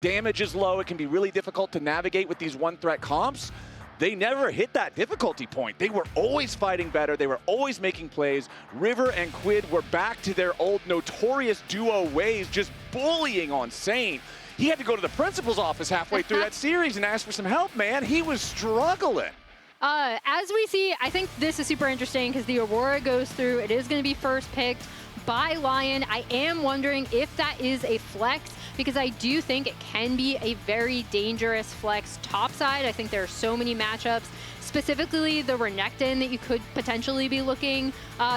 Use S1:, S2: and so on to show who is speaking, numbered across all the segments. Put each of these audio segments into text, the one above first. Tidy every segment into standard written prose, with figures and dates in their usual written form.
S1: damage is low. It can be really difficult to navigate with these one-threat comps. They never hit that difficulty point. They were always fighting better. They were always making plays. River and Quid were back to their old notorious duo ways, just bullying on Saint. He had to go to the principal's office halfway through that series and ask for some help, man. He was struggling.
S2: As we see, I think this is super interesting because the Aurora goes through. It is going to be first picked by LYON. I am wondering if that is a flex, because I do think it can be a very dangerous flex topside. I think there are so many matchups, specifically the Renekton, that you could potentially be looking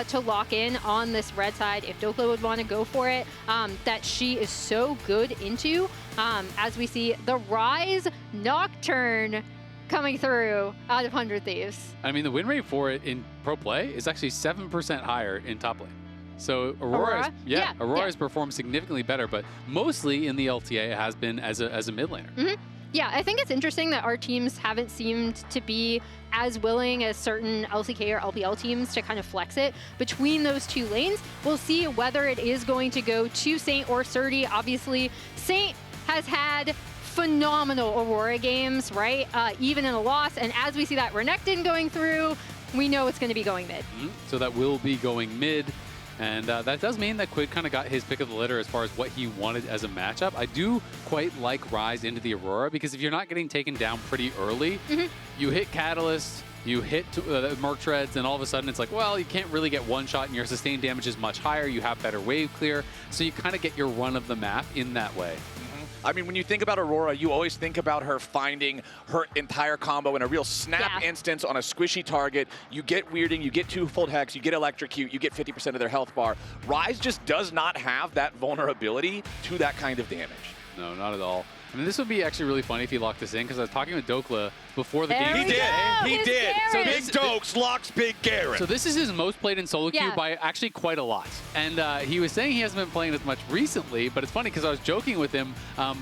S2: to lock in on this red side if Dhokla would want to go for it, that she is so good into. As we see the Ryze Nocturne coming through out of 100 Thieves.
S3: I mean, the win rate for it in pro play is actually 7% higher in top lane. So Aurora has performed significantly better, but mostly in the LTA it has been as a mid laner. Yeah,
S2: I think it's interesting that our teams haven't seemed to be as willing as certain LCK or LPL teams to kind of flex it between those two lanes. We'll see whether it is going to go to Saint or SrTT. Obviously, Saint has had phenomenal Aurora games, right? Even in a loss. And as we see that Renekton going through, we know it's going to be going mid.
S3: So that will be going mid. And that does mean that Quid kind of got his pick of the litter as far as what he wanted as a matchup. I do quite like Ryze into the Aurora, because if you're not getting taken down pretty early, you hit Catalyst, you hit Merc Treads, and all of a sudden it's like, well, you can't really get one shot and your sustained damage is much higher. You have better wave clear. So you kind of get your run of the map in that way.
S1: I mean, when you think about Aurora, you always think about her finding her entire combo in a real snap instance on a squishy target. You get weirding, you get twofold hex, you get electrocute, you get 50% of their health bar. Ryze just does not have that vulnerability to that kind of damage.
S3: No, not at all. I mean, this would be actually really funny if he locked this in, because I was talking with Dhokla before the game.
S1: He did. So Big Dokes locks Big Garen.
S3: So this is his most played in solo queue by actually quite a lot. And he was saying he hasn't been playing as much recently, but it's funny because I was joking with him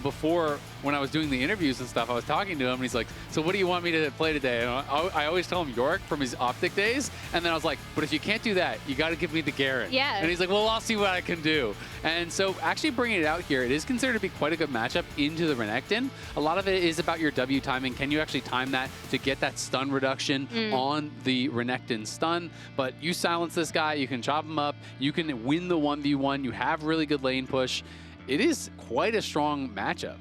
S3: before, when I was doing the interviews and stuff. I was talking to him and he's like, so what do you want me to play today? And I always tell him Yorick from his Optic days. And then I was like, but if you can't do that, you got to give me the Garen.
S2: Yeah.
S3: And he's like, well, I'll see what I can do. And so actually bringing it out here, it is considered to be quite a good matchup into the Renekton. A lot of it is about your W timing. Can you actually time that to get that stun reduction on the Renekton stun? But you silence this guy, you can chop him up, you can win the 1v1, you have really good lane push. It is quite a strong matchup.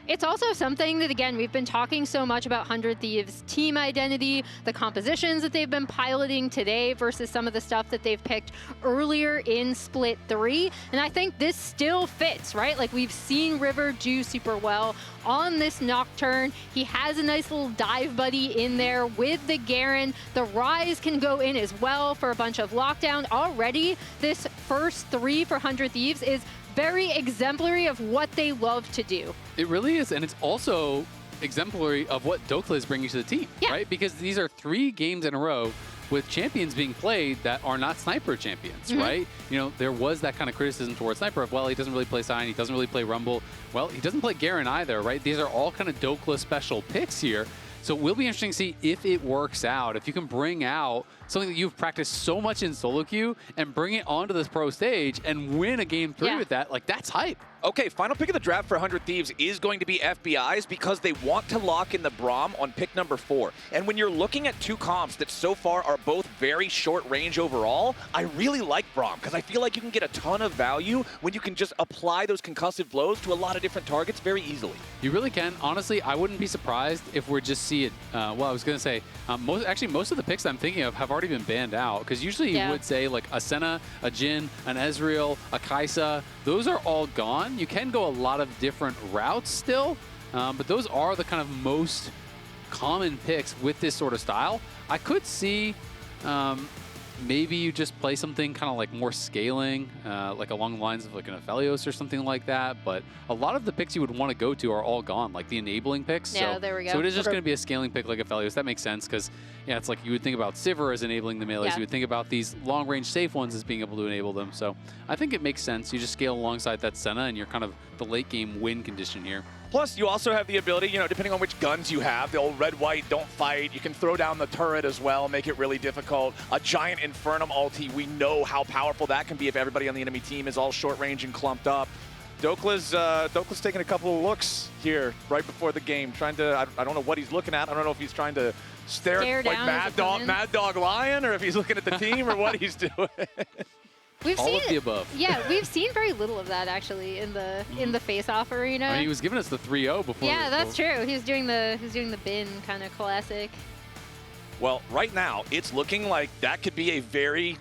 S2: It's also something that, again, we've been talking so much about 100 Thieves' team identity, the compositions that they've been piloting today versus some of the stuff that they've picked earlier in Split 3. And I think this still fits, right? Like, we've seen River do super well on this Nocturne. He has a nice little dive buddy in there with the Garen. The Ryze can go in as well for a bunch of lockdown. Already, this first 3 for 100 Thieves is very exemplary of what they love to do.
S3: It really is, and it's also exemplary of what Dhokla is bringing to the team, right? Because these are 3 games in a row with champions being played that are not Sniper champions, right? You know, there was that kind of criticism towards Sniper of, well, he doesn't really play Sign, he doesn't really play Rumble. Well, he doesn't play Garen either, right? These are all kind of Dhokla special picks here. So it will be interesting to see if it works out, if you can bring out something that you've practiced so much in solo queue and bring it onto this pro stage and win a game 3 with that. Like, that's hype.
S1: Okay, final pick of the draft for 100 Thieves is going to be FBI's, because they want to lock in the Braum on pick number 4. And when you're looking at 2 comps that so far are both very short range overall, I really like Braum, because I feel like you can get a ton of value when you can just apply those concussive blows to a lot of different targets very easily.
S3: You really can. Honestly, I wouldn't be surprised if we're just see it. Well, I was going to say, most of the picks I'm thinking of have already been banned out, because usually you would say like a Senna, a Jhin, an Ezreal, a Kai'Sa. Those are all gone. You can go a lot of different routes still, but those are the kind of most common picks with this sort of style. I could see maybe you just play something kind of like more scaling, like along the lines of like an Aphelios or something like that. But a lot of the picks you would want to go to are all gone, like the enabling picks.
S2: Yeah, there we go.
S3: So it is just going to be a scaling pick like Aphelios. That makes sense, because yeah, it's like you would think about Sivir as enabling the melees. You would think about these long-range safe ones as being able to enable them. So I think it makes sense. You just scale alongside that Senna, and you're kind of the late-game win condition here.
S1: Plus, you also have the ability, you know, depending on which guns you have, the old red-white, don't fight. You can throw down the turret as well, make it really difficult. A giant Infernum ulti, we know how powerful that can be if everybody on the enemy team is all short range and clumped up. Dhokla's taking a couple of looks here right before the game, trying to, I don't know what he's looking at. I don't know if he's trying to stare like Mad Dog Lion, or if he's looking at the team, or what he's doing.
S2: We've
S3: all
S2: seen
S3: of the above.
S2: Yeah, we've seen very little of that actually in the face-off arena.
S3: I mean, he was giving us the 3-0 before.
S2: Yeah, that's true. He was doing the bin kind of classic.
S1: Well, right now, it's looking like that could be a very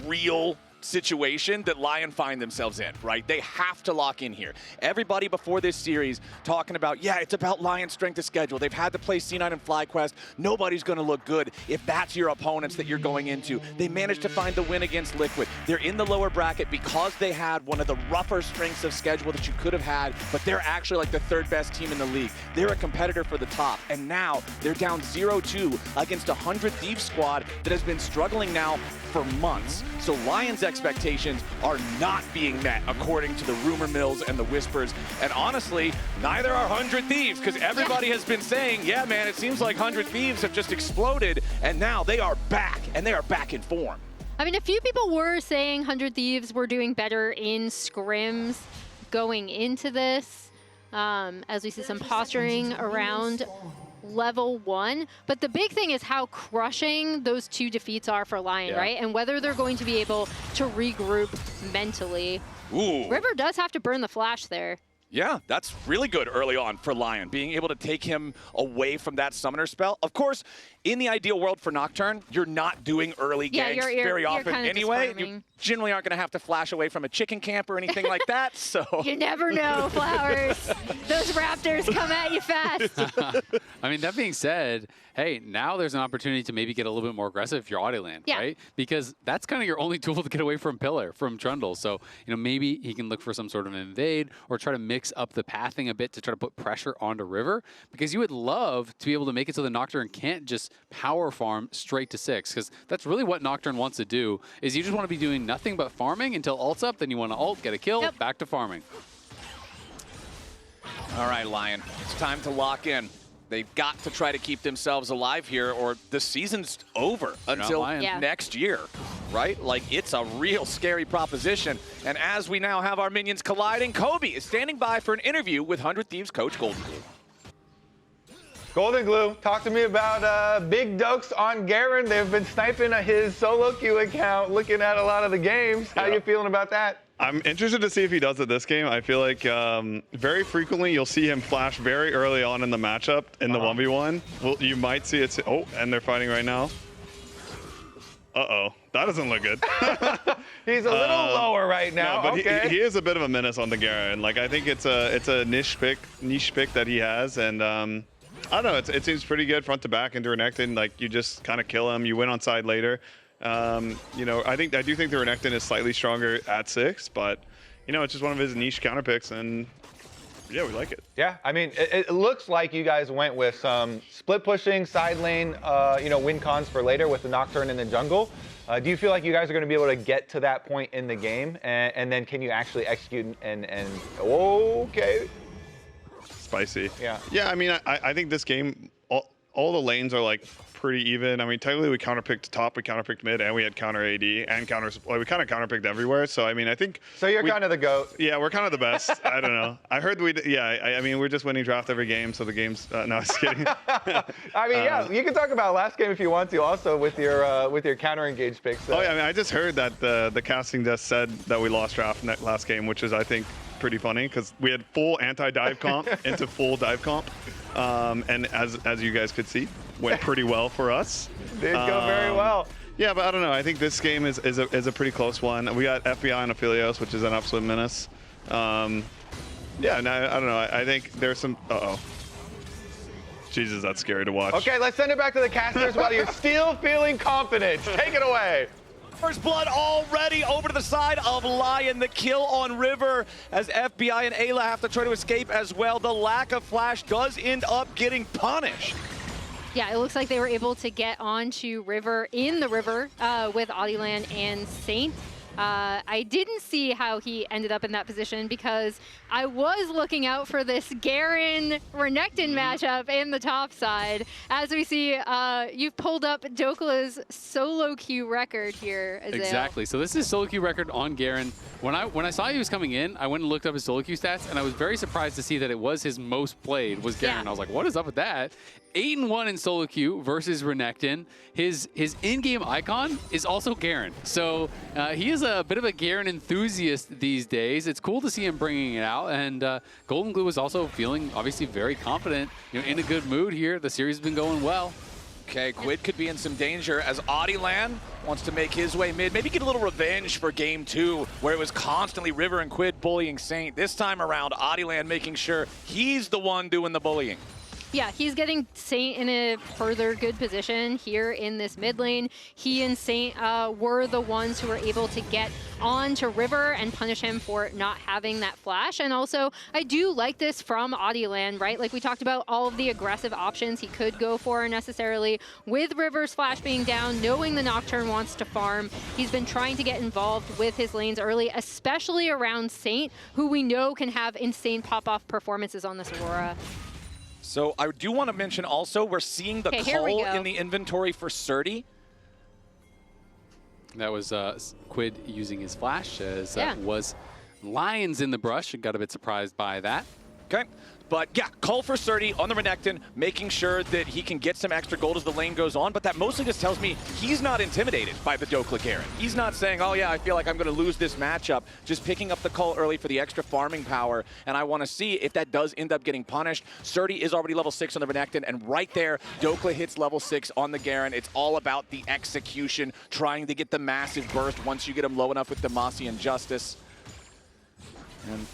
S1: real situation that LYON find themselves in, right? They have to lock in here. Everybody before this series talking about, yeah, it's about LYON's strength of schedule. They've had to play C9 and FlyQuest. Nobody's going to look good if that's your opponents that you're going into. They managed to find the win against Liquid. They're in the lower bracket because they had one of the rougher strengths of schedule that you could have had, but they're actually like the third best team in the league. They're a competitor for the top, and now they're down 0-2 against a 100 Thieves squad that has been struggling now for months. So LYON's expectations are not being met according to the rumor mills and the whispers. And honestly, neither are 100 Thieves, because everybody has been saying, yeah, man, it seems like 100 Thieves have just exploded, and now they are back, and they are back in form.
S2: I mean, a few people were saying 100 Thieves were doing better in scrims going into this, as we see some posturing around level 1, but the big thing is how crushing those 2 defeats are for LYON, right? And whether they're going to be able to regroup mentally.
S1: Ooh.
S2: River does have to burn the flash there.
S1: Yeah, that's really good early on for LYON, being able to take him away from that summoner spell. Of course, in the ideal world for Nocturne, you're not doing early ganks very often anyway. You generally aren't going to have to flash away from a chicken camp or anything like that, so.
S2: You never know, Flowers. Those raptors come at you fast.
S3: I mean, that being said, hey, now there's an opportunity to maybe get a little bit more aggressive if you're Audie, right? Because that's kind of your only tool to get away from Pillar, from Trundle. So, you know, maybe he can look for some sort of an invade or try to mix up the pathing a bit to try to put pressure onto River, because you would love to be able to make it so the Nocturne can't just power farm straight to 6, because that's really what Nocturne wants to do, is you just want to be doing nothing but farming until ult's up, then you want to ult, get a kill, back to farming.
S1: All right, LYON, it's time to lock in. They've got to try to keep themselves alive here, or the season's over until next year, right? Like, it's a real scary proposition. And as we now have our minions colliding, Kobe is standing by for an interview with 100 Thieves coach Golden Glue.
S4: Golden Glue, talk to me about big dokes on Garen. They've been sniping his solo queue account, looking at a lot of the games. How you feeling about that?
S5: I'm interested to see if he does it this game. I feel like very frequently you'll see him flash very early on in the matchup in the 1v1. Well, you might see it. Oh, and they're fighting right now. Uh-oh, that doesn't look good.
S4: He's a little lower right now.
S5: No, but he is a bit of a menace on the Garen. Like, I think it's a niche pick that he has, and I don't know. It seems pretty good front to back into Renekton. Like, you just kind of kill him. You win on side later. You know, I do think the Renekton is slightly stronger at 6, but you know, it's just one of his niche counter picks, and yeah, we like it.
S4: Yeah, I mean, it looks like you guys went with some split pushing, side lane, you know, win cons for later with the Nocturne in the jungle. Do you feel like you guys are going to be able to get to that point in the game, and then can you actually execute and okay?
S5: Spicy.
S4: Yeah.
S5: Yeah, I mean, I think this game, all the lanes are like pretty even. I mean, technically we counterpicked top, we counterpicked mid, and we had counter AD and counter supply. We kind of counterpicked everywhere. So I mean, I think.
S4: So you're kind of the GOAT.
S5: Yeah, we're kind of the best. I don't know. I heard I mean, we're just winning draft every game, so the game's. No, I'm just kidding.
S4: I mean, yeah, you can talk about last game if you want to, also with your counter engage picks.
S5: Oh yeah, I mean, I just heard that the casting desk said that we lost draft last game, which is, I think, pretty funny, because we had full anti-dive comp into full dive comp, and as you guys could see, went pretty well for us.
S4: Did go very well.
S5: Yeah, but I don't know. I think this game is a pretty close one. We got FBI and Aphelios, which is an absolute menace. Yeah, no, I don't know. I think there's some. Jesus, that's scary to watch.
S4: Okay, let's send it back to the casters while you're still feeling confident. Take it away.
S1: First blood already over to the side of LYON. The kill on River as FBI and Eyla have to try to escape as well. The lack of flash does end up getting punished.
S2: Yeah, it looks like they were able to get onto River, in the river, with Audie and Saint. I didn't see how he ended up in that position because I was looking out for this Garen Renekton matchup in the top side. As we see, you've pulled up Dhokla's solo queue record here, Azael.
S3: Exactly. So this is solo queue record on Garen. When I saw he was coming in, I went and looked up his solo queue stats, and I was very surprised to see that it was his most played was Garen.
S2: Yeah.
S3: I was like, what is up with that? 8-1 in solo queue versus Renekton. His in-game icon is also Garen. So he is a bit of a Garen enthusiast these days. It's cool to see him bringing it out. And Golden Glue is also feeling obviously very confident, in a good mood here. The series has been going well.
S1: Okay, Quid could be in some danger as Oddie wants to make his way mid. Maybe get a little revenge for game 2, where it was constantly River and Quid bullying Saint. This time around, Oddie making sure he's the one doing the bullying.
S2: Yeah, he's getting Saint in a further good position here in this mid lane. He and Saint were the ones who were able to get on to River and punish him for not having that flash. And also, I do like this from Oddie, right? Like we talked about all of the aggressive options he could go for necessarily. With River's flash being down, knowing the Nocturne wants to farm, he's been trying to get involved with his lanes early, especially around Saint, who we know can have insane pop-off performances on this Aurora.
S1: So I do want to mention also, we're seeing the call in the inventory for SrTT.
S3: That was Quid using his flash, as was Lyonz in the brush. Got a bit surprised by that.
S1: Okay. But yeah, call for SrTT on the Renekton, making sure that he can get some extra gold as the lane goes on. But that mostly just tells me he's not intimidated by the Dhokla Garen. He's not saying, oh yeah, I feel like I'm going to lose this matchup. Just picking up the call early for the extra farming power. And I want to see if that does end up getting punished. SrTT is already level 6 on the Renekton. And right there, Dhokla hits level 6 on the Garen. It's all about the execution, trying to get the massive burst once you get him low enough with Demacian Justice. And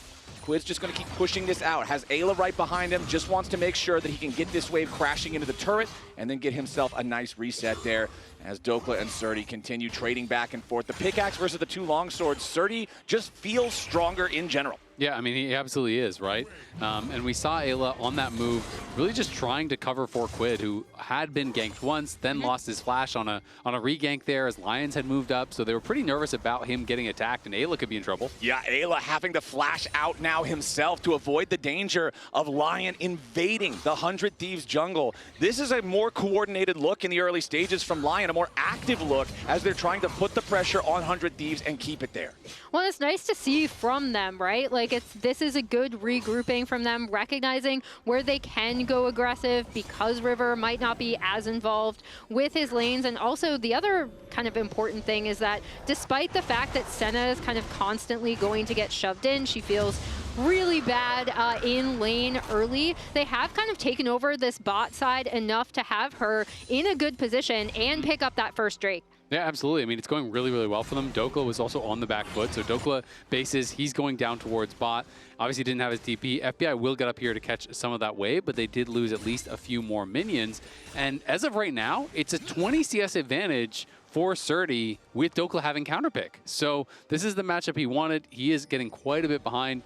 S1: Quid's just going to keep pushing this out. Has Eyla right behind him, just wants to make sure that he can get this wave crashing into the turret and then get himself a nice reset there as Dhokla and SrTT continue trading back and forth. The pickaxe versus the two longswords, SrTT just feels stronger in general.
S3: Yeah, I mean, he absolutely is, right? And we saw Eyla on that move really just trying to cover for Quid, who had been ganked once, then lost his flash on a regank there as Lyonz had moved up. So they were pretty nervous about him getting attacked, and Eyla could be in trouble. Yeah,
S1: Eyla having to flash out now himself to avoid the danger of LYON invading the 100 Thieves jungle. This is a more coordinated look in the early stages from LYON, a more active look as they're trying to put the pressure on 100 Thieves and keep it there.
S2: Well, it's nice to see from them, right? Like, this is a good regrouping from them, recognizing where they can go aggressive because River might not be as involved with his lanes. And also the other kind of important thing is that despite the fact that Senna is kind of constantly going to get shoved in, she feels really bad in lane early. They have kind of taken over this bot side enough to have her in a good position and pick up that first Drake.
S3: Yeah, absolutely. I mean, it's going really, really well for them. Dhokla was also on the back foot. So Dhokla bases, he's going down towards bot. Obviously didn't have his DP. FBI will get up here to catch some of that wave, but they did lose at least a few more minions. And as of right now, it's a 20 CS advantage for SrTT with Dhokla having counterpick. So this is the matchup he wanted. He is getting quite a bit behind.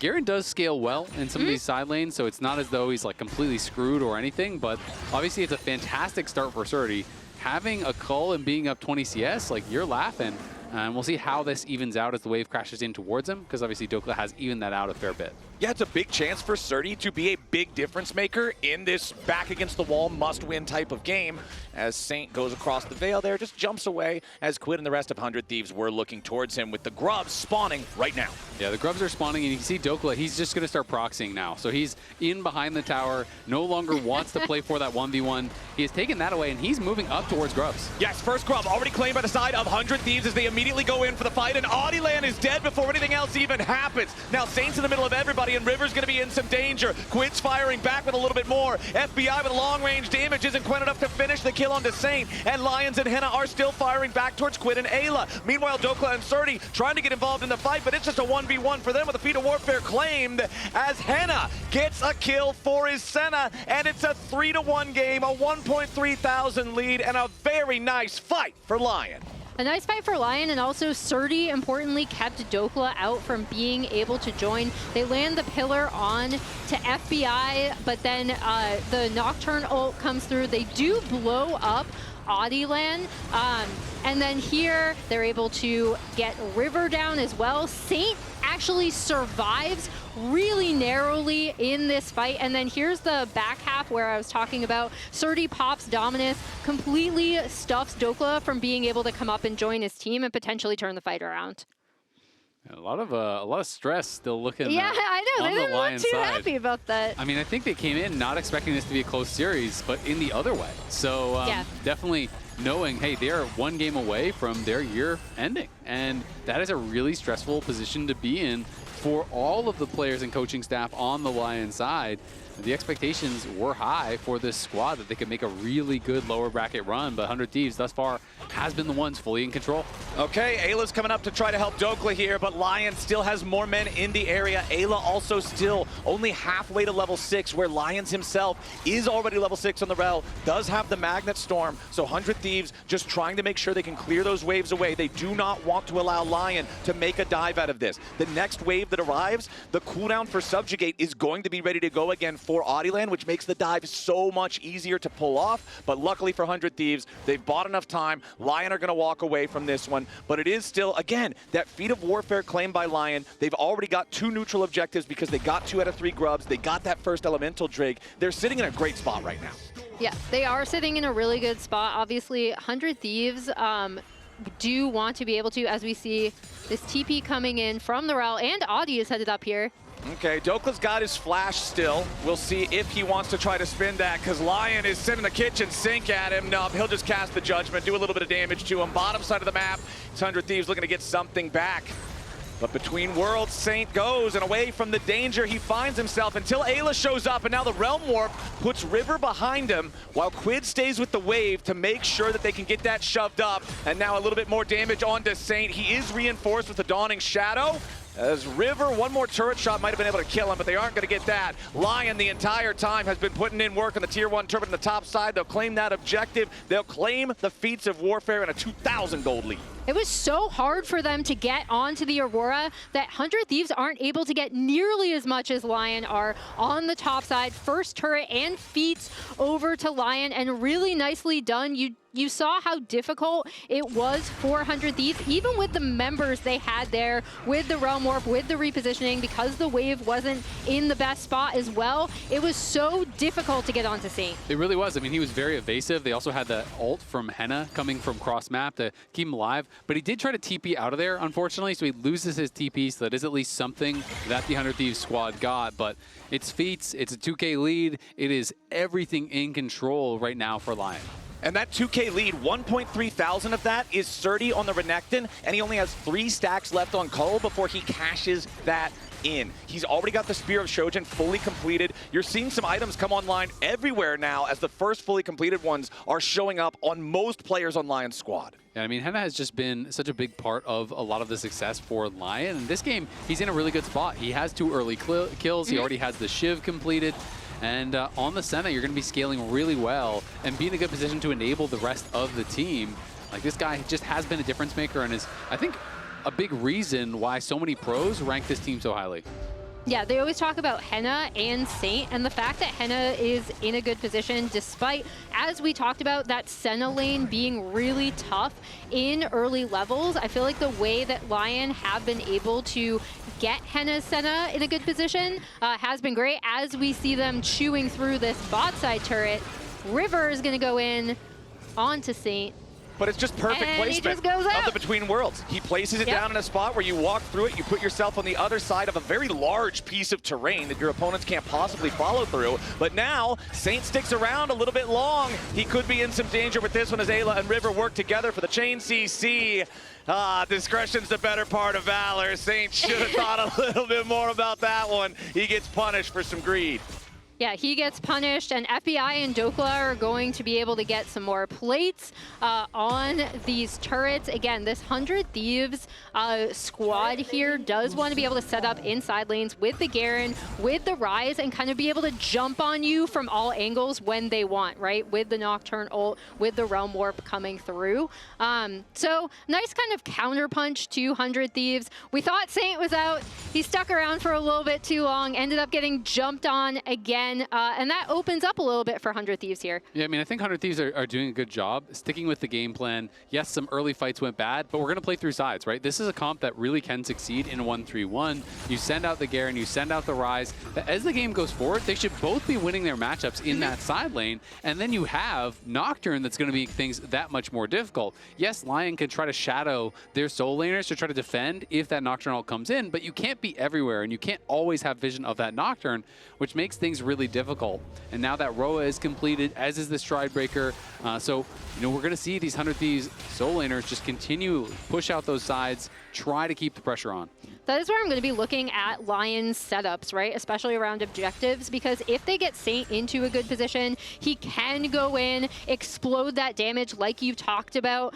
S3: Garen does scale well in some of these side lanes, so it's not as though he's like completely screwed or anything, but obviously it's a fantastic start for SrTT. Having a cull and being up 20 CS, like, you're laughing. And we'll see how this evens out as the wave crashes in towards him, because obviously Dhokla has evened that out a fair bit.
S1: Yeah, it's a big chance for SrTT to be a big difference maker in this back against the wall must-win type of game. As Saint goes across the veil there, just jumps away as Quid and the rest of 100 Thieves were looking towards him with the grubs spawning right now.
S3: Yeah, the grubs are spawning, and you can see Dhokla, he's just going to start proxying now. So he's in behind the tower, no longer wants to play for that 1v1. He has taken that away, and he's moving up towards grubs.
S1: Yes, first grub already claimed by the side of 100 Thieves as they immediately go in for the fight, and Oddie is dead before anything else even happens. Now Saint's in the middle of everybody, and River's going to be in some danger. Quid's firing back with a little bit more. FBI with long-range damage isn't quite enough to finish the kill onto Saint, and Lyonz and Hena are still firing back towards Quid and Eyla. Meanwhile, Dhokla and SrTT trying to get involved in the fight, but it's just a 1v1 for them with a feat of warfare claimed as Hena gets a kill for his Senna, and it's a 3-1 game, a 1.3 thousand lead, and a very nice fight for LYON.
S2: A nice fight for LYON, and also SrTT, importantly, kept Dhokla out from being able to join. They land the pillar on to FBI, but then the Nocturne ult comes through. They do blow up Oddie land, and then here they're able to get River down as well. Saint actually survives really narrowly in this fight, and then here's the back half where I was talking about. SrTT pops Dominus, completely stuffs Dhokla from being able to come up and join his team and potentially turn the fight around.
S3: A lot of stress still looking.
S2: Yeah, I know. They didn't look too happy about that.
S3: I mean, I think they came in not expecting this to be a close series, but in the other way. So
S2: yeah.
S3: Definitely knowing, hey, they are one game away from their year ending. And that is a really stressful position to be in for all of the players and coaching staff on the LYON side. The expectations were high for this squad that they could make a really good lower bracket run, but 100 Thieves thus far has been the ones fully in control.
S1: Okay, Eyla's coming up to try to help Dhokla here, but LYON still has more men in the area. Eyla also still only halfway to level 6, where Lyonz himself is already level 6 on the Rell, does have the Magnet Storm, so 100 Thieves just trying to make sure they can clear those waves away. They do not want to allow LYON to make a dive out of this. The next wave that arrives, the cooldown for Subjugate is going to be ready to go again for Oddie land, which makes the dive so much easier to pull off. But luckily for 100 Thieves, they've bought enough time. LYON are going to walk away from this one. But it is still, again, that feat of warfare claimed by LYON. They've already got 2 neutral objectives because they got 2 out of 3 grubs. They got that first elemental Drake. They're sitting in a great spot right now.
S2: Yeah, they are sitting in a really good spot. Obviously, 100 Thieves do want to be able to, as we see this TP coming in from the Rell, and Oddie is headed up here.
S1: Okay, Dhokla's got his flash still. We'll see if he wants to try to spin that, because LYON is sending the kitchen sink at him. No, he'll just cast the Judgment, do a little bit of damage to him. Bottom side of the map, it's 100 Thieves looking to get something back. But between worlds, Saint goes, and away from the danger he finds himself until Eyla shows up, and now the Realm Warp puts River behind him, while Quid stays with the wave to make sure that they can get that shoved up. And now a little bit more damage onto Saint. He is reinforced with the Dawning Shadow. As River, one more turret shot might have been able to kill him, but they aren't going to get that. LYON the entire time has been putting in work on the tier 1 turret on the top side. They'll claim that objective. They'll claim the feats of warfare and a 2,000 gold lead.
S2: It was so hard for them to get onto the Aurora that 100 Thieves aren't able to get nearly as much as LYON are on the top side. First turret and feats over to LYON, and really nicely done. You saw how difficult it was for 100 Thieves, even with the members they had there, with the Realm Warp, with the repositioning, because the wave wasn't in the best spot as well. It was so difficult to get onto Saint.
S3: It really was. I mean, he was very evasive. They also had the ult from Hena coming from cross map to keep him alive, but he did try to TP out of there, unfortunately, so he loses his TP, so that is at least something that the 100 Thieves squad got, but it's feats, it's a 2K lead, it is everything in control right now for LYON.
S1: And that 2K lead, 1.3 thousand of that is SrTT on the Renekton, and he only has 3 stacks left on Cull before he cashes that in. He's already got the Spear of Shojin fully completed. You're seeing some items come online everywhere now as the first fully completed ones are showing up on most players on LYON's squad.
S3: Yeah, I mean, Hena has just been such a big part of a lot of the success for LYON. In this game, he's in a really good spot. He has 2 early kills. He already has the Shiv completed. And on the Senna, you're going to be scaling really well and be in a good position to enable the rest of the team. Like, this guy just has been a difference maker and is, I think, a big reason why so many pros rank this team so highly.
S2: Yeah, they always talk about Hena and Saint, and the fact that Hena is in a good position despite, as we talked about, that Senna lane being really tough in early levels. I feel like the way that LYON have been able to get Hena's Senna in a good position has been great. As we see them chewing through this bot side turret, River is going to go in onto Saint.
S1: But it's just perfect
S2: and
S1: placement
S2: he just goes out.
S1: of the Between Worlds. He places it down in a spot where you walk through it, you put yourself on the other side of a very large piece of terrain that your opponents can't possibly follow through. But now, Saint sticks around a little bit long. He could be in some danger with this one as Eyla and River work together for the chain CC. Discretion's the better part of valor. Saint should have thought a little bit more about that one. He gets punished for some greed.
S2: Yeah, he gets punished, and FBI and Dhokla are going to be able to get some more plates on these turrets. Again, this 100 Thieves squad here does want to be able to set up inside lanes with the Garen, with the Ryze, and kind of be able to jump on you from all angles when they want, right? With the Nocturne ult, with the Realm Warp coming through. So nice kind of counterpunch to 100 Thieves. We thought Saint was out. He stuck around for a little bit too long, ended up getting jumped on again. And that opens up a little bit for 100 Thieves here.
S3: Yeah, I mean, I think 100 Thieves are doing a good job sticking with the game plan. Yes, some early fights went bad, but we're going to play through sides, right? This is a comp that really can succeed in 1-3-1. You send out the Garen, you send out the Ryze. As the game goes forward, they should both be winning their matchups in that side lane. And then you have Nocturne that's going to make things that much more difficult. Yes, LYON can try to shadow their soul laners to try to defend if that Nocturne ult comes in, but you can't be everywhere, and you can't always have vision of that Nocturne, which makes things really difficult. And now that Roa is completed, as is the Stride Breaker. So, you know, we're going to see these 100 Thieves soul laners just continue push out those sides, try to keep the pressure on.
S2: That is where I'm going to be looking at LYON's setups, right? Especially around objectives, because if they get Saint into a good position, he can go in, explode that damage like you talked about,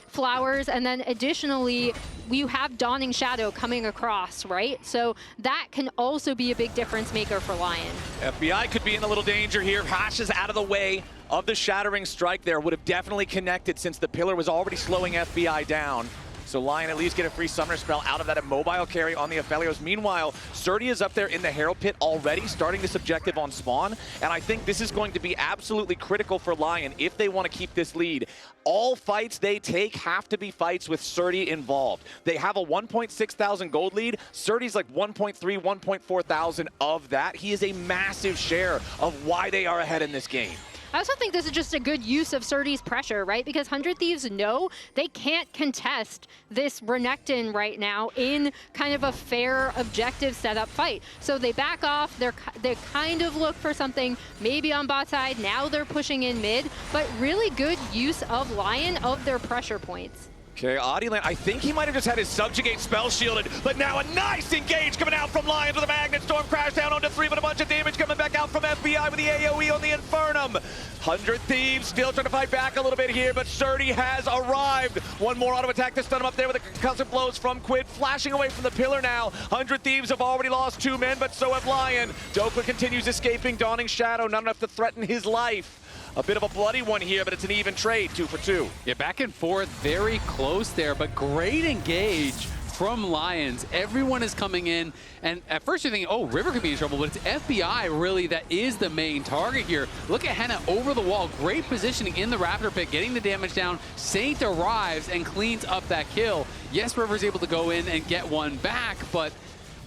S2: Flowers, and then additionally, you have Dawning Shadow coming across, right? So that can also be a big difference maker for LYON.
S1: FBI could be in a little danger here. Hash is out of the way of the Shattering Strike there. Would have definitely connected since the pillar was already slowing FBI down. So LYON at least get a free Summoner Spell out of that immobile carry on the Aphelios. Meanwhile, SrTT is up there in the Herald Pit already, starting this objective on spawn. And I think this is going to be absolutely critical for LYON if they want to keep this lead. All fights they take have to be fights with SrTT involved. They have a 1.6 thousand gold lead. SrTT's like 1.3, 1.4 thousand of that. He is a massive share of why they are ahead in this game.
S2: I also think this is just a good use of SrTT's pressure, right? Because 100 Thieves know they can't contest this Renekton right now in kind of a fair objective setup fight. So they back off, they kind of look for something maybe on bot side, now they're pushing in mid, but really good use of LYON of their pressure points.
S1: Okay, Oddie, I think he might have just had his Subjugate spell shielded, but now a nice engage coming out from LYONz with a Magnet Storm crash down onto 3, but a bunch of damage coming back out from FBI with the AoE on the Infernum. 100 Thieves still trying to fight back a little bit here, but SrTT has arrived. One more auto attack to stun him up there with the concussive blows from Quid, flashing away from the pillar now. 100 Thieves have already lost 2 men, but so have LYON. Dhokla continues escaping, Dawning Shadow, not enough to threaten his life. A bit of a bloody one here, but it's an even trade, 2 for 2.
S3: Yeah, back and forth, very close there, but great engage from LYONz. Everyone is coming in, and at first you're thinking, oh, River could be in trouble, but it's FBI really that is the main target here. Look at Hena over the wall, great positioning in the Raptor Pit, getting the damage down. Saint arrives and cleans up that kill. Yes, River's able to go in and get one back, but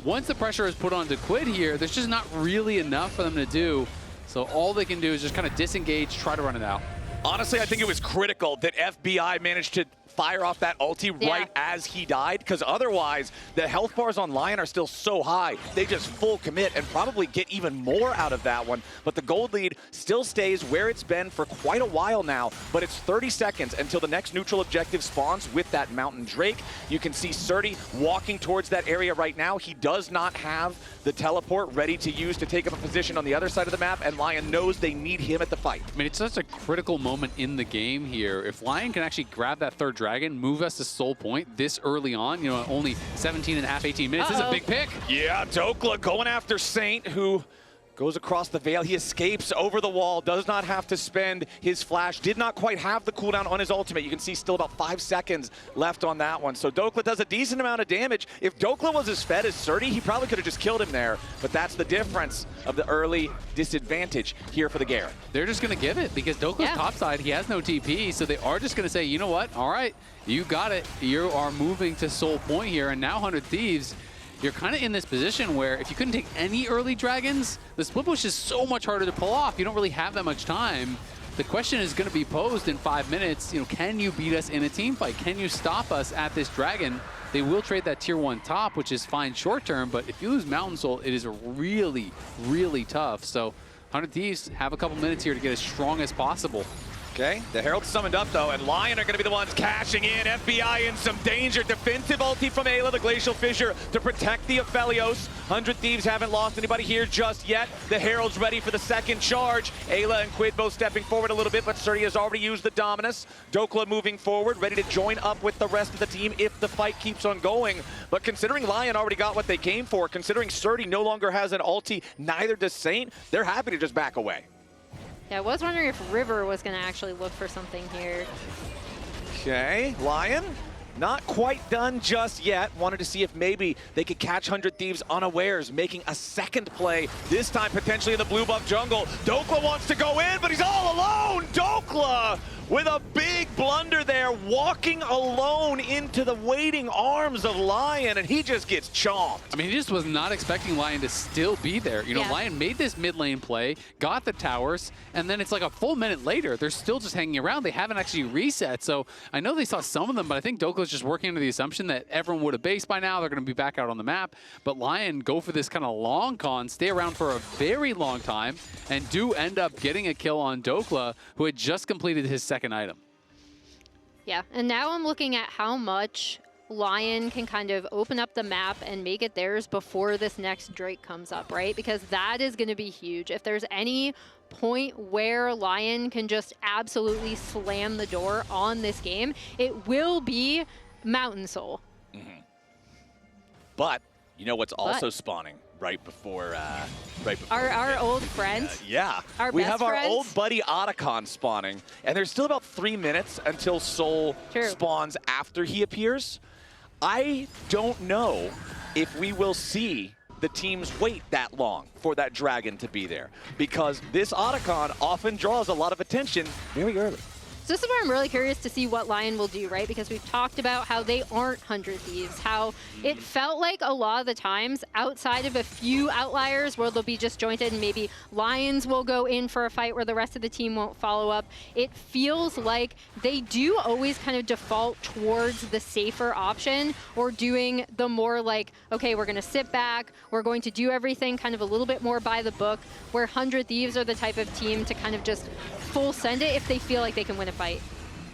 S3: once the pressure is put onto Quid here, there's just not really enough for them to do. So all they can do is just kind of disengage, try to run it out.
S1: Honestly, I think it was critical that FBI managed to fire off that ulti right as he died, because otherwise the health bars on LYON are still so high. They just full commit and probably get even more out of that one. But the gold lead still stays where it's been for quite a while now, but it's 30 seconds until the next neutral objective spawns with that Mountain Drake. You can see SrTT walking towards that area right now. He does not have the teleport ready to use to take up a position on the other side of the map, and LYON knows they need him at the fight.
S3: I mean, it's such a critical moment in the game here. If LYON can actually grab that third dragon, move us to soul point this early on, you know, only 17 and a half, 18 minutes. This is a big pick.
S1: Yeah, Dhokla going after Saint, who goes across the veil. He escapes over the wall, does not have to spend his flash, did not quite have the cooldown on his ultimate. You can see still about 5 seconds left on that one. So Dhokla does a decent amount of damage. If Dhokla was as fed as SrTT, he probably could have just killed him there, but that's the difference of the early disadvantage here for the Garen.
S3: They're just going to give it because Dokla's topside, he has no TP, so they are just going to say, you know what, all right, you got it. You are moving to soul point here, and now 100 Thieves, you're kind of in this position where if you couldn't take any early dragons, the split push is so much harder to pull off. You don't really have that much time. The question is going to be posed in 5 minutes. You know, can you beat us in a team fight? Can you stop us at this dragon? They will trade that tier 1 top, which is fine short term, but if you lose Mountain Soul, it is really, really tough. So 100 Thieves have a couple minutes here to get as strong as possible.
S1: Okay, the Herald summoned up though, and LYON are going to be the ones cashing in. FBI in some danger. Defensive ulti from Eyla, the Glacial Fissure, to protect the Aphelios. 100 Thieves haven't lost anybody here just yet. The Herald's ready for the second charge. Eyla and Quid both stepping forward a little bit, but SrTT has already used the Dominus. Dhokla moving forward, ready to join up with the rest of the team if the fight keeps on going. But considering LYON already got what they came for, considering SrTT no longer has an ulti, neither does Saint, they're happy to just back away.
S2: Yeah, I was wondering if River was going to actually look for something here.
S1: Okay, LYON, not quite done just yet. Wanted to see if maybe they could catch 100 Thieves unawares, making a second play, this time potentially in the blue buff jungle. Dhokla wants to go in, but he's all alone! Dhokla with a big blunder there, walking alone into the waiting arms of LYON, and he just gets chomped.
S3: I mean, he just was not expecting LYON to still be there. You know,
S2: Yeah.
S3: LYON made this mid lane play, got the towers, and then it's like a full minute later, they're still just hanging around. They haven't actually reset. So I know they saw some of them, but I think Dhokla is just working under the assumption that everyone would have based by now. They're going to be back out on the map. But LYON go for this kind of long con, stay around for a very long time, and do end up getting a kill on Dhokla, who had just completed his second item.
S2: Yeah, and now I'm looking at how much LYON can kind of open up the map and make it theirs before this next Drake comes up, right? Because that is going to be huge. If there's any point where LYON can just absolutely slam the door on this game, it will be Mountain Soul.
S1: But you know what's also spawning right before
S2: Our old friends.
S1: yeah,
S2: Our
S1: we
S2: best
S1: have our
S2: friends.
S1: old buddy Otacon spawning, and there's still about 3 minutes until Soul
S2: True.
S1: spawns after he appears. I don't know if we will see the teams wait that long for that dragon to be there, because this Otacon often draws a lot of attention very early.
S2: So this is where I'm really curious to see what LYON will do, right? Because we've talked about how they aren't 100 Thieves, how it felt like a lot of the times, outside of a few outliers where they'll be disjointed and maybe Lyonz will go in for a fight where the rest of the team won't follow up, it feels like they do always kind of default towards the safer option, or doing the more like, okay, we're going to sit back, we're going to do everything kind of a little bit more by the book, where 100 Thieves are the type of team to kind of just full send it if they feel like they can win a fight.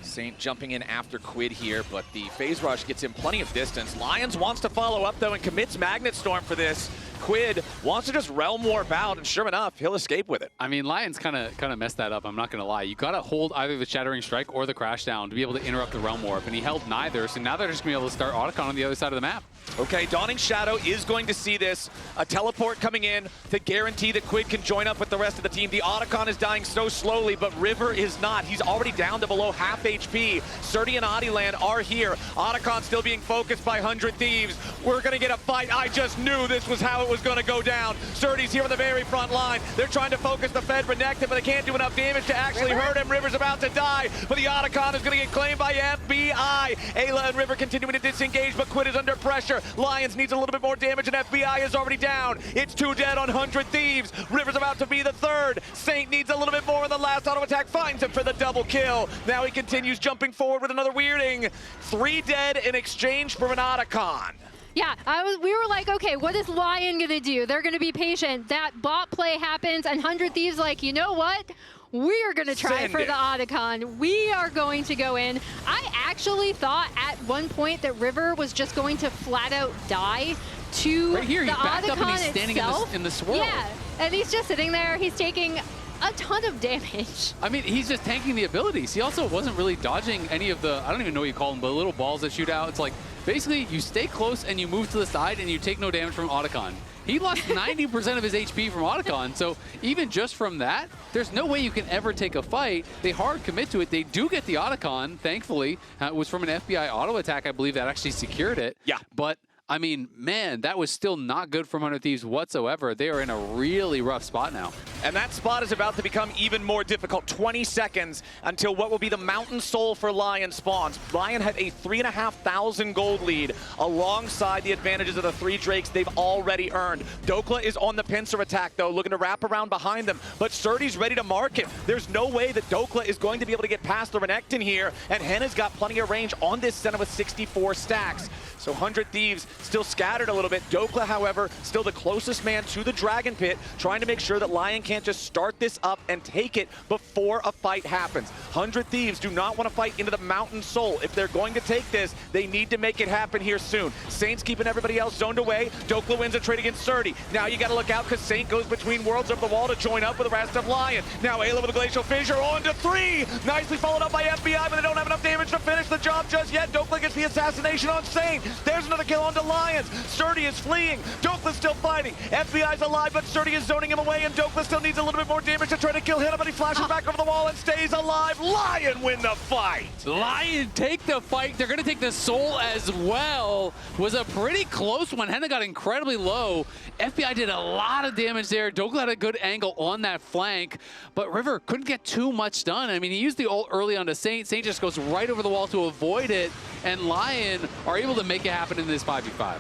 S1: Saint jumping in after Quid here, but the phase rush gets him plenty of distance. Lyonz wants to follow up though and commits Magnet Storm for this. Quid wants to just realm warp out, and sure enough, he'll escape with it.
S3: I mean, LYON's kind of messed that up, I'm not going to lie. You got to hold either the Shattering Strike or the Crash Down to be able to interrupt the Realm Warp, and he held neither, so now they're just going to be able to start Otacon on the other side of the map.
S1: Okay, Dawning Shadow is going to see this. A teleport coming in to guarantee that Quid can join up with the rest of the team. The Otacon is dying so slowly, but River is not. He's already down to below half HP. SrTT and Oddie land are here. Otacon still being focused by 100 Thieves. We're going to get a fight. I just knew this was how it was going to go down. SrTT's here on the very front line. They're trying to focus the Fed Renekton, but they can't do enough damage to actually hurt him. River's about to die, but the Otacon is going to get claimed by FBI. Eyla and River continuing to disengage, but Quid is under pressure. Lyonz needs a little bit more damage, and FBI is already down. It's 2 dead on 100 Thieves. River's about to be the third. Saint needs a little bit more, and the last auto attack finds him for the double kill. Now he continues jumping forward with another weirding. 3 dead in exchange for an Otacon.
S2: Yeah, we were like, okay, what is LYON gonna do? They're gonna be patient. That bot play happens, and 100 Thieves like, you know what? We are gonna try for the Otacon. We are going to go in. I actually thought at one point that River was just going to flat out die to
S3: Right here,
S2: the
S3: he's backed up and he's
S2: Otacon
S3: standing
S2: itself.
S3: in the swirl.
S2: Yeah, and he's just sitting there. He's taking a ton of damage.
S3: I mean, he's just tanking the abilities. He also wasn't really dodging any of the, I don't even know what you call them, but little balls that shoot out. It's like, basically, you stay close and you move to the side and you take no damage from Otacon. He lost 90% of his HP from Otacon, so even just from that, there's no way you can ever take a fight. They hard commit to it. They do get the Otacon, thankfully. It was from an FBI auto attack, I believe, that actually secured it.
S1: Yeah.
S3: But I mean, man, that was still not good from 100 Thieves whatsoever. They are in a really rough spot now.
S1: And that spot is about to become even more difficult. 20 seconds until what will be the Mountain Soul for LYON spawns. LYON had a 3,500 gold lead alongside the advantages of the 3 Drakes they've already earned. Dhokla is on the pincer attack, though, looking to wrap around behind them. But SrTT's ready to mark it. There's no way that Dhokla is going to be able to get past the Renekton here. And Hena's got plenty of range on this Senna with 64 stacks. So 100 Thieves still scattered a little bit. Dhokla, however, still the closest man to the Dragon Pit, trying to make sure that LYON can't can't just start this up and take it before a fight happens. 100 Thieves do not want to fight into the Mountain Soul. If they're going to take this, they need to make it happen here soon. Saint's keeping everybody else zoned away. Dhokla wins a trade against SrTT. Now you got to look out because Saint goes between worlds over the wall to join up with the rest of LYON. Now Eyla with a Glacial Fissure on to 3. Nicely followed up by FBI, but they don't have enough damage to finish the job just yet. Dhokla gets the assassination on Saint. There's another kill onto Lyonz. SrTT is fleeing. Dhokla's still fighting. FBI's alive, but SrTT is zoning him away, and Dhokla still needs a little bit more damage to try to kill Hena, but he flashes back over the wall and stays alive. LYON win the fight.
S3: LYON take the fight. They're going to take the soul as well. Was a pretty close one. Hena got incredibly low. FBI did a lot of damage there. Dhokla had a good angle on that flank, but River couldn't get too much done. I mean, he used the ult early onto Saint. Saint just goes right over the wall to avoid it, and LYON are able to make it happen in this 5v5.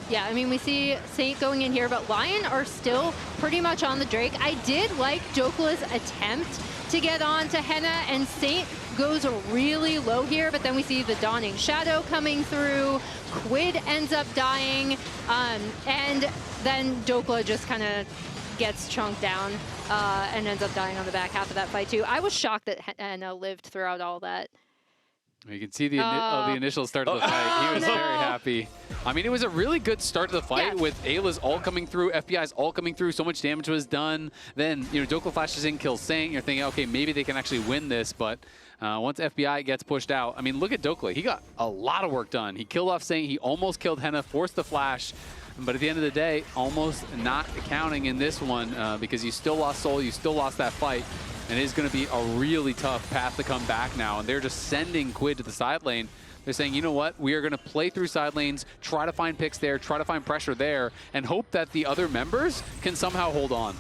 S2: Yeah, I mean, we see Saint going in here, but LYON are still pretty much on the Drake. I did like Dhokla's attempt to get on to Hena, and Saint goes really low here, but then we see the Dawning Shadow coming through. Quid ends up dying, and then Dhokla just kind of gets chunked down and ends up dying on the back half of that fight too. I was shocked that Hena lived throughout all that.
S3: You can see the initial start of the fight. He was very happy. I mean, it was a really good start to the fight with Ayla's all coming through, FBI's all coming through. So much damage was done. Then, you know, Dhokla flashes in, kills Saint. You're thinking, okay, maybe they can actually win this. But once FBI gets pushed out, I mean, look at Dhokla. He got a lot of work done. He killed off Saint. He almost killed Hena, forced the flash. But at the end of the day, almost not counting in this one because you still lost soul. You still lost that fight. And it is going to be a really tough path to come back now. And they're just sending Quid to the side lane. They're saying, you know what, we are going to play through side lanes, try to find picks there, try to find pressure there, and hope that the other members can somehow hold on.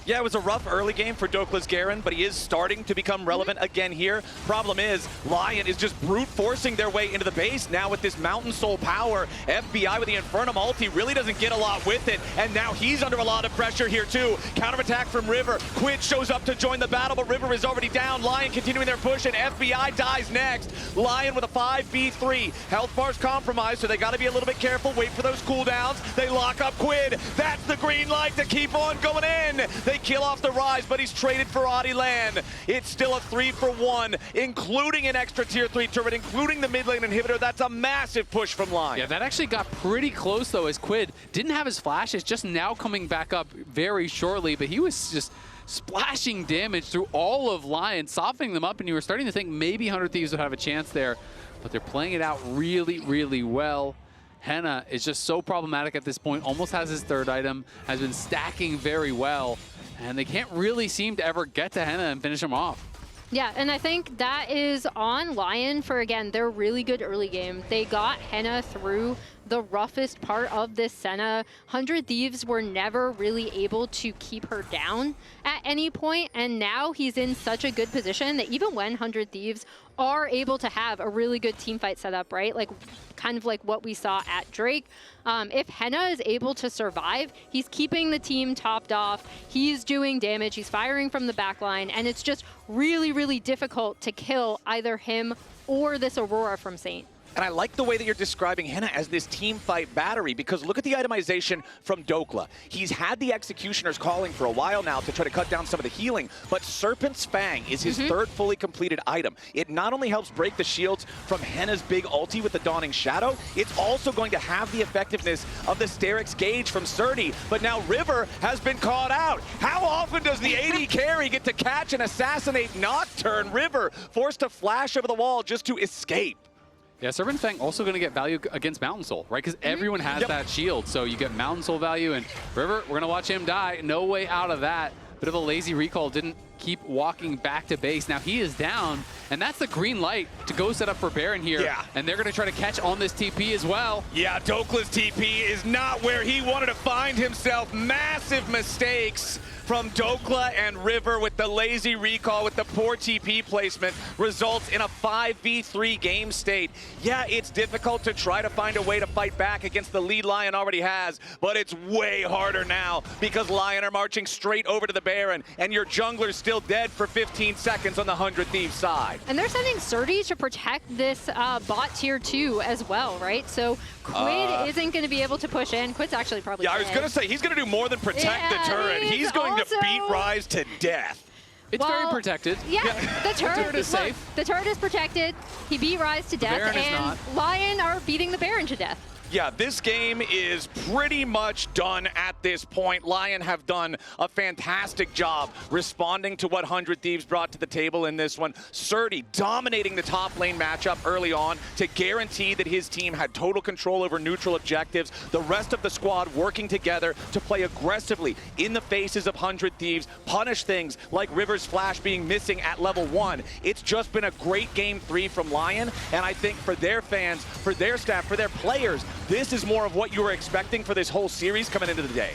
S1: Yeah, it was a rough early game for Dhokla's Garen, but he is starting to become relevant again here. Problem is, LYON is just brute forcing their way into the base now with this Mountain Soul power. FBI with the Infernum ulti really doesn't get a lot with it, and now he's under a lot of pressure here too. Counterattack from River. Quid shows up to join the battle, but River is already down. LYON continuing their push, and FBI dies next. LYON with a 5v3. Health bar's compromised, so they got to be a little bit careful. Wait for those cooldowns. They lock up Quid. That's the green light to keep on going in. They kill off the Ryze, but he's traded for Oddie land. It's still a 3-for-1, including an extra tier 3 turret, including the mid lane inhibitor. That's a massive push from LYON.
S3: Yeah, that actually got pretty close though, as Quid didn't have his flash. It's just now coming back up very shortly, but he was just splashing damage through all of LYON, softening them up, and you were starting to think maybe 100 Thieves would have a chance there, but they're playing it out really, really well. Hena is just so problematic at this point, almost has his third item, has been stacking very well, and they can't really seem to ever get to Hena and finish him off.
S2: Yeah, and I think that is on LYON for, again, their really good early game. They got Hena through the roughest part of this Senna. 100 Thieves were never really able to keep her down at any point, and now he's in such a good position that even when 100 Thieves are able to have a really good team fight setup, right? Like, kind of like what we saw at Drake. If Hena is able to survive, he's keeping the team topped off, he's doing damage, he's firing from the back line, and it's just really, really difficult to kill either him or this Aurora from Saint.
S1: And I like the way that you're describing Hena as this team fight battery, because look at the itemization from Dhokla. He's had the Executioners calling for a while now to try to cut down some of the healing, but Serpent's Fang is his third fully completed item. It not only helps break the shields from Hena's big ulti with the Dawning Shadow, it's also going to have the effectiveness of the Sterix Gauge from SrTT, but now River has been caught out. How often does the AD carry get to catch and assassinate Nocturne? River forced to flash over the wall just to escape.
S3: Yeah, Serpent Fang also going to get value against Mountain Soul, right? Because everyone has that shield, so you get Mountain Soul value, and River, we're going to watch him die. No way out of that. Bit of a lazy recall, didn't keep walking back to base. Now he is down, and that's the green light to go set up for Baron here.
S1: Yeah.
S3: And they're going to try to catch on this TP as well.
S1: Yeah, Dhokla's TP is not where he wanted to find himself. Massive mistakes from Dhokla and River with the lazy recall, with the poor TP placement, results in a 5v3 game state. Yeah, it's difficult to try to find a way to fight back against the lead LYON already has, but it's way harder now because LYON are marching straight over to the Baron, and your jungler's still dead for 15 seconds on the 100 Thieves side.
S2: And they're sending SrTT to protect this bot tier 2 as well, right? So Quid isn't going to be able to push in. Quid's actually probably dead.
S1: I was going to say, he's going to do more than protect the turret. He's going to
S2: also-
S1: beat Ryze to death.
S3: It's very protected.
S2: Yeah, the turret
S3: is safe.
S2: The turret is protected. He beat Ryze to death,
S3: Baron is
S2: and
S3: not.
S2: LYON are beating the Baron to death.
S1: Yeah, this game is pretty much done at this point. LYON have done a fantastic job responding to what 100 Thieves brought to the table in this one. SrTT dominating the top lane matchup early on to guarantee that his team had total control over neutral objectives. The rest of the squad working together to play aggressively in the faces of 100 Thieves, punish things like River's Flash being missing at level 1. It's just been a great game 3 from LYON, and I think for their fans, for their staff, for their players, this is more of what you were expecting for this whole series coming into the day.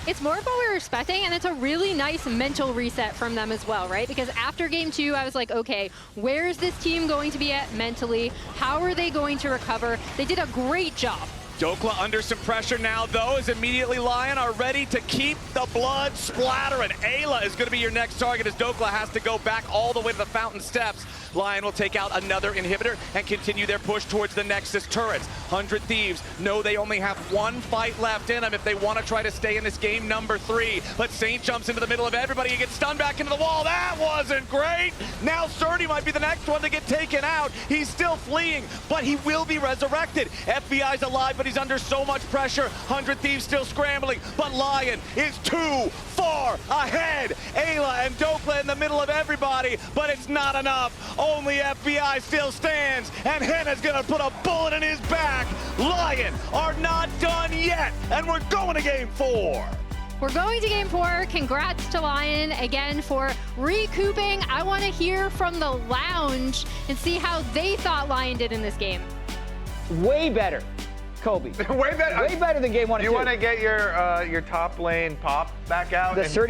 S2: It's more of what we were expecting, and it's a really nice mental reset from them as well, right? Because after game 2, I was like, okay, where is this team going to be at mentally? How are they going to recover? They did a great job.
S1: Dhokla under some pressure now, though, as immediately LYON are ready to keep the blood splattering. Eyla is going to be your next target as Dhokla has to go back all the way to the fountain steps. LYON will take out another inhibitor and continue their push towards the Nexus turrets. 100 Thieves know they only have one fight left in them if they want to try to stay in this game number 3. But Saint jumps into the middle of everybody. He gets stunned back into the wall. That wasn't great. Now SrTT might be the next one to get taken out. He's still fleeing, but he will be resurrected. FBI's alive, but he's under so much pressure. 100 Thieves still scrambling, but LYON is too far ahead. Eyla and Dhokla in the middle of everybody, but it's not enough. Only FBI still stands, and Hena's gonna put a bullet in his back. LYON are not done yet, and we're going to game 4.
S2: We're going to game 4. Congrats to LYON again for recouping. I want to hear from the lounge and see how they thought LYON did in this game.
S6: Way better, Kobe.
S4: Way better.
S6: Way better than game 1 and 2.
S4: You want to get your top lane pop back out?
S6: The